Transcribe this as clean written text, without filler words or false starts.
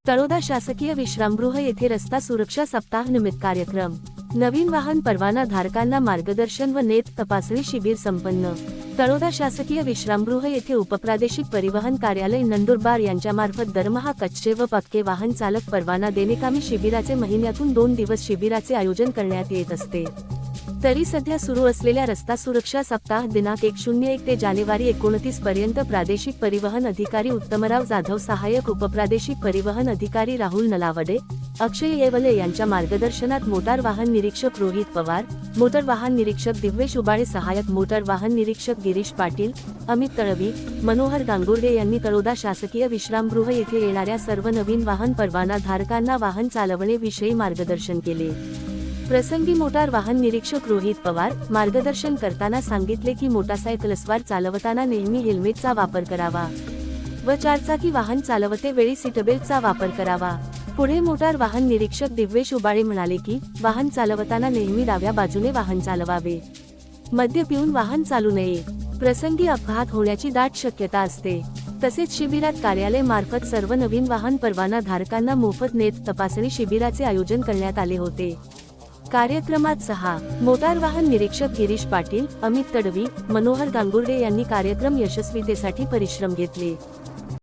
तळोदा शासकीय विश्रामगृह येथे रस्ता सुरक्षा सप्ताह निमित्त कार्यक्रम। नवीन वाहन परवाना धारकांना मार्गदर्शन व नेत तपासणी शिबिर संपन्न। तळोदा शासकीय विश्रामगृह येथे उपप्रादेशिक परिवहन कार्यालय नंदुरबार यांच्या मार्फत दरमहा कच्चे व पक्के वाहन चालक परवाना देणेकामी शिबिराचे महिन्यातून 2 दिवस शिबिराचे आयोजन करण्यात येत असते। तरी सध्या सुरू असलेल्या रस्ता सुरक्षा सप्ताह दिनांक 101 ते जानेवारी 29 पर्यंत प्रादेशिक परिवहन अधिकारी उत्तमराव जाधव, सहाय्यक उपप्रादेशिक परिवहन अधिकारी राहुल नलावडे, अक्षय येवले यांच्या मार्गदर्शनात मोटार वाहन निरीक्षक रोहित पवार, मोटर वाहन निरीक्षक दिव्येश उबाळे, सहाय्यक मोटार वाहन निरीक्षक गिरीश पाटील, अमित तळवी, मनोहर गांगुर्डे यांनी तळोदा शासकीय विश्रामगृह येथे येणाऱ्या सर्व नवीन वाहन परवाना धारकांना वाहन चालवण्याविषयी मार्गदर्शन केले। प्रसंगी मोटार वाहन निरीक्षक रोहित पवार मार्गदर्शन करताना सांगितले की मोटारसायकलस्वार चालवताना नेहमी हेल्मेटचा वापर करावा व चारचाकी वाहन चालवते वेळी सीटबेल्टचा वापर करावा। पुढे मोटार वाहन निरीक्षक दिव्येश उबाळे म्हणाले की वाहन चालवताना नेहमी डाव्या बाजूने वाहन चालवावे, मद्य पिऊन वाहन चालू नये, प्रसंगी अपघात होण्याची दाट शक्यता असते। तसेच शिबिरात कार्यालय मार्फत सर्व नवीन वाहन परवाना धारकांना मोफत नेत तपासणी शिबिराचे आयोजन करण्यात आले होते। कार्यक्रमात मोटार वाहन निरीक्षक गिरीश पाटील, अमित तडवी, मनोहर गांगुर्डे यांनी कार्यक्रम यशस्वीतेसाठी परिश्रम घेतले।